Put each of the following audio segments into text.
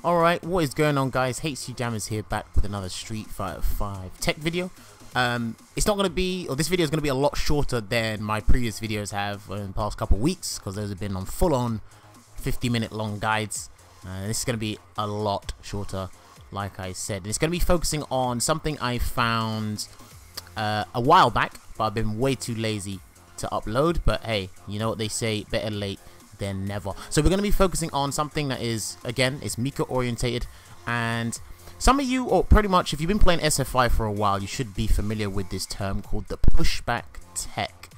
Alright, what is going on, guys? HC Jammers here, back with another Street Fighter 5 tech video. It's not going to be, or this video is going to be a lot shorter than my previous videos have in the past couple weeks, because those have been on full-on 50-minute long guides. This is going to be a lot shorter, like I said. And it's going to be focusing on something I found a while back, but I've been way too lazy to upload. But hey, you know what they say, better late than never. So we're going to be focusing on something that is, again, it's Mika orientated, and some of you, or pretty much if you've been playing SFV for a while, you should be familiar with this term called the pushback tech.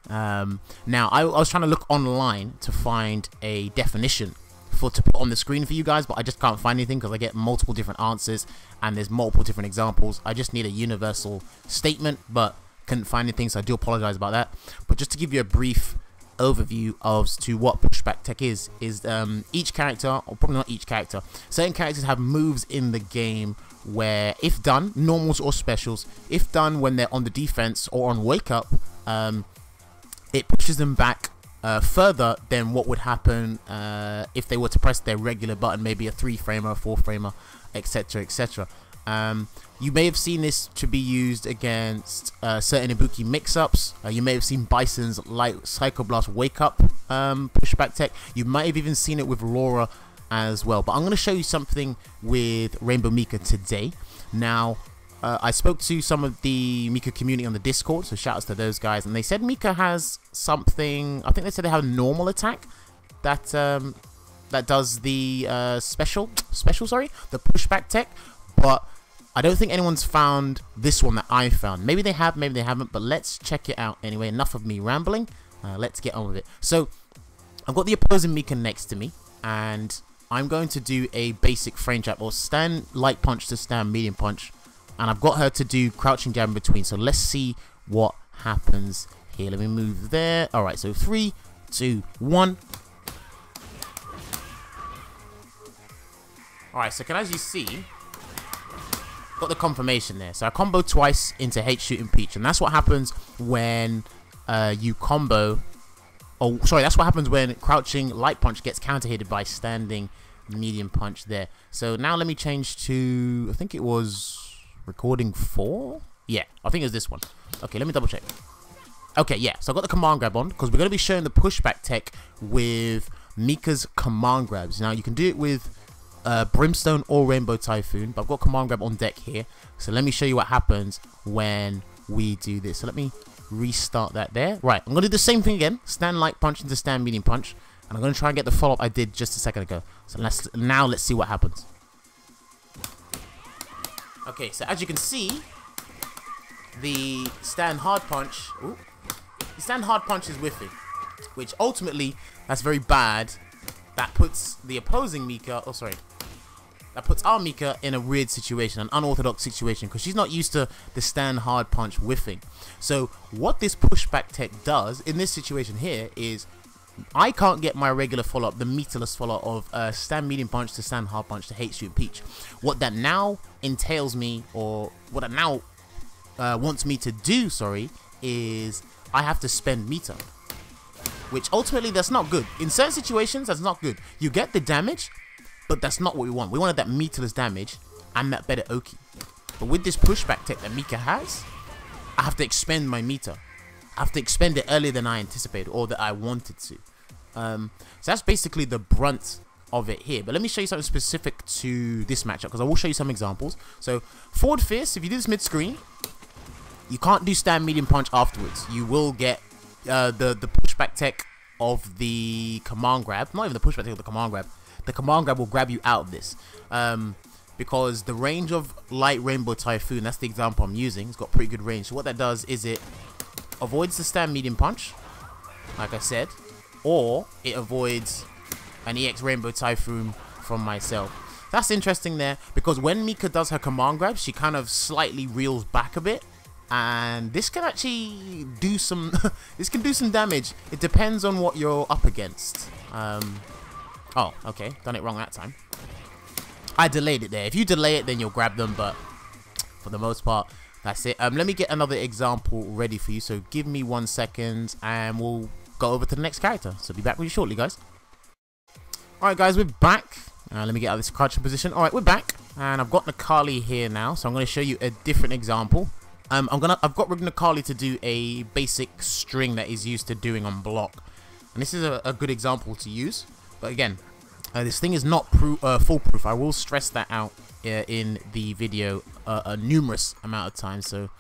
Now I was trying to look online to find a definition to put on the screen for you guys, but I just can't find anything because I get multiple different answers and there's multiple different examples. I just need a universal statement, but couldn't find anything, so I do apologize about that. But just to give you a brief overview as to what pushback tech is each character, or probably not each character, certain characters have moves in the game where, if done, normals or specials, if done when they're on the defense or on wake up, it pushes them back further than what would happen if they were to press their regular button, maybe a 3-framer, 4-framer, etc, etc. You may have seen this to be used against certain Ibuki mix-ups. You may have seen Bison's light Psycho Blast wake up pushback tech. You might have even seen it with Laura as well. But I'm going to show you something with R.Mika today. Now, I spoke to some of the Mika community on the Discord, so shout outs to those guys, and they said Mika has something. I think they said they have a normal attack that that does the special, the pushback tech, but I don't think anyone's found this one that I found. Maybe they have, maybe they haven't, but let's check it out anyway. Enough of me rambling. Let's get on with it. So I've got the opposing Mika next to me, and I'm going to do a basic frame trap, or stand light punch to stand medium punch, and I've got her to do crouching jab in between. So let's see what happens here. Let me move there. All right, so 3, 2, 1. All right, so as you see, got the confirmation there. So I combo twice into H shooting Peach, and that's what happens when you combo. Oh, sorry, that's what happens when crouching light punch gets counter hitted by standing medium punch there. So now let me change to, I think it was recording 4. Yeah, I think it was this one. Okay, let me double check. Okay, yeah. So I got the command grab on because we're going to be showing the pushback tech with Mika's command grabs. Now you can do it with Brimstone or Rainbow Typhoon, but I've got command grab on deck here, so let me show you what happens when we do this. So let me restart that there. Right, I'm gonna do the same thing again, stand light punch into stand medium punch, and I'm gonna try and get the follow-up I did just a second ago. So let's see what happens. Okay, so as you can see, the stand hard punch, the stand hard punch is whiffing, which ultimately that's very bad. That puts the opposing Mika, that puts R.Mika in a weird situation, an unorthodox situation, because she's not used to the stand hard punch whiffing. So what this pushback tech does in this situation here is, I can't get my regular follow-up, the meterless follow-up of stand medium punch to stand hard punch to H shoot Peach. What that now entails me, or what it now wants me to do, is I have to spend meter, which ultimately that's not good. In certain situations, that's not good. You get the damage, but that's not what we want. We wanted that meterless damage and that better Oki. But with this pushback tech that Mika has, I have to expend my meter. I have to expend it earlier than I anticipated, or that I wanted to. So that's basically the brunt of it here. But let me show you something specific to this matchup, because I will show you some examples. So forward fist, if you do this mid-screen, you can't do stand medium punch afterwards. You will get the pushback tech of the command grab, not even the pushback tech of the command grab. The command grab will grab you out of this, because the range of light Rainbow Typhoon, that's the example I'm using, it's got pretty good range. So what that does is it avoids the stand medium punch, like I said, or it avoids an EX Rainbow Typhoon from myself. That's interesting there, because when Mika does her command grab, she kind of slightly reels back a bit, and this can actually do some this can do some damage. It depends on what you're up against. Oh, okay, done it wrong that time. I delayed it there. If you delay it, then you'll grab them, but for the most part, that's it. Let me get another example ready for you, so give me 1 second and we'll go over to the next character. So be back with you shortly, guys. Alright guys, we're back. Let me get out of this crouching position. Alright, we're back. And I've got Nikali here now. So I'm going to show you a different example. I've got Nikali to do a basic string that he's used to doing on block. And this is a good example to use. But again, this thing is not foolproof. I will stress that out in the video a numerous amount of times. So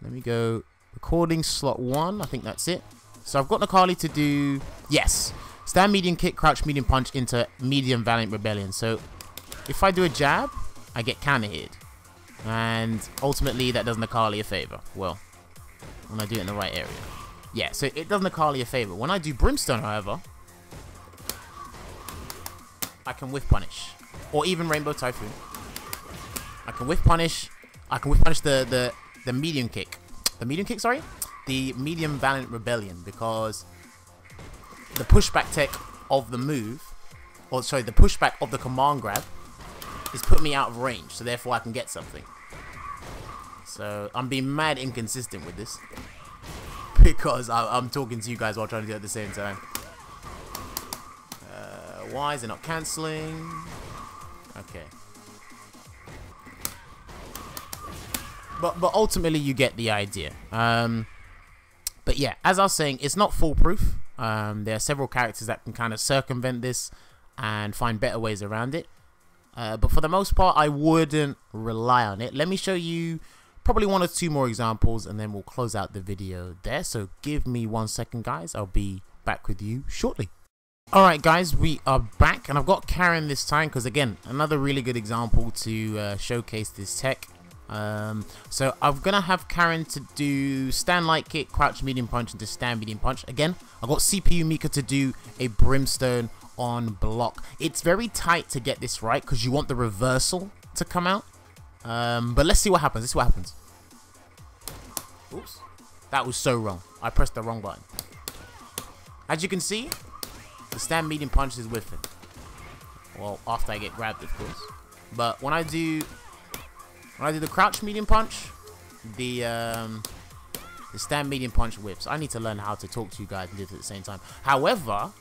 let me go recording slot 1. I think that's it. So I've got Nikali to do, yes, stand medium kick, crouch medium punch into medium valiant rebellion. So if I do a jab, I get counter hit. And ultimately that does Nikali a favor. Well, when I do it in the right area. Yeah, so it does Nikali a favor. When I do Brimstone, however, I can whiff punish. Or even Rainbow Typhoon. I can whiff punish. I can whiff punish the medium kick. The medium kick, sorry? The medium valiant rebellion, because the pushback tech of the move, or sorry, the pushback of the command grab is put me out of range, so therefore I can get something. So I'm being mad inconsistent with this because I'm talking to you guys while trying to do it at the same time. Why is it not cancelling? Okay. But ultimately you get the idea. But yeah, as I was saying, it's not foolproof. There are several characters that can kind of circumvent this and find better ways around it. But for the most part, I wouldn't rely on it. Let me show you probably 1 or 2 more examples, and then we'll close out the video there. So give me 1 second, guys. I'll be back with you shortly. Alright, guys, we are back, and I've got Karen this time because, again, another really good example to showcase this tech. So I'm gonna have Karen to do stand light kick, crouch medium punch into stand medium punch. Again, I've got Unequalled to do a Brimstone on block. It's very tight to get this right because you want the reversal to come out. But let's see what happens. This is what happens. Oops, that was so wrong. I pressed the wrong button. As you can see, the stand medium punch is whiffing. Well, after I get grabbed, of course. But when I do the crouch medium punch, the stand medium punch whiffs. I need to learn how to talk to you guys and do it at the same time. However,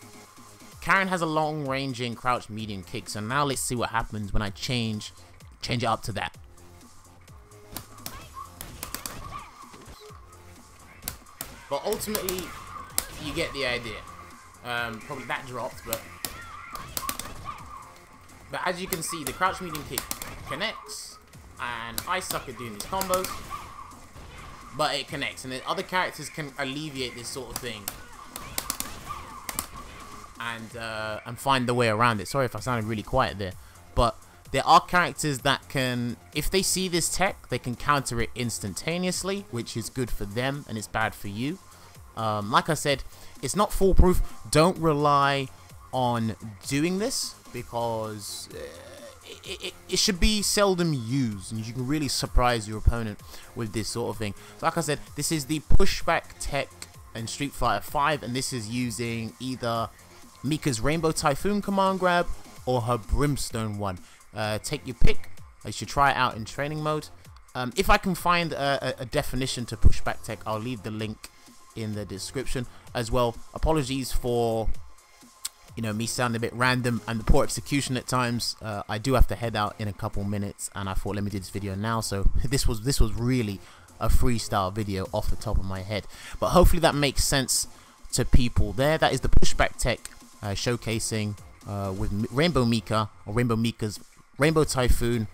Karen has a long ranging crouch medium kick, so now let's see what happens when I change it up to that. But ultimately, you get the idea. Probably that dropped, but as you can see, the crouch medium kick connects, and I suck at doing these combos, but it connects, and then other characters can alleviate this sort of thing and find the way around it. Sorry if I sounded really quiet there, but there are characters that can, if they see this tech, they can counter it instantaneously, which is good for them and it's bad for you. Like I said, it's not foolproof. Don't rely on doing this because it should be seldom used, and you can really surprise your opponent with this sort of thing. So like I said, this is the pushback tech in Street Fighter 5, and this is using either Mika's Rainbow Typhoon command grab or her Brimstone one. Take your pick. You should try it out in training mode. If I can find a definition to pushback tech, I'll leave the link in the description as well. Apologies for, you know, me sounding a bit random and the poor execution at times. I do have to head out in a couple minutes, and I thought, let me do this video now. So this was really a freestyle video off the top of my head, but hopefully that makes sense to people there. That is the pushback tech showcasing with Rainbow Mika, or Rainbow Mika's Rainbow Typhoon,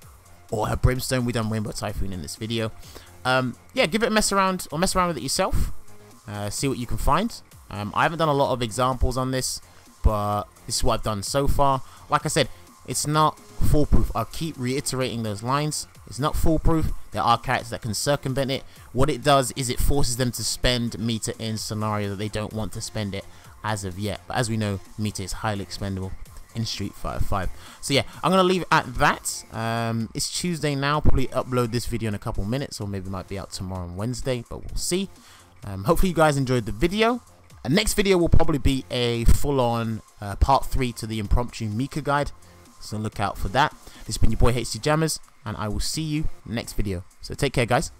or her Brimstone. We've done Rainbow Typhoon in this video. Yeah, give it a mess around, or mess around with it yourself. See what you can find. I haven't done a lot of examples on this, but this is what I've done so far. Like I said, it's not foolproof. I'll keep reiterating those lines. It's not foolproof. There are characters that can circumvent it. What it does is it forces them to spend meter in scenario that they don't want to spend it as of yet. But as we know, meter is highly expendable in Street Fighter 5. So yeah, I'm going to leave it at that. It's Tuesday now. Probably upload this video in a couple minutes, or maybe it might be out tomorrow on Wednesday, but we'll see. Hopefully you guys enjoyed the video. Next video will probably be a full-on part 3 to the impromptu Mika guide, so look out for that. This has been your boy HD Jammers, and I will see you next video. So take care, guys.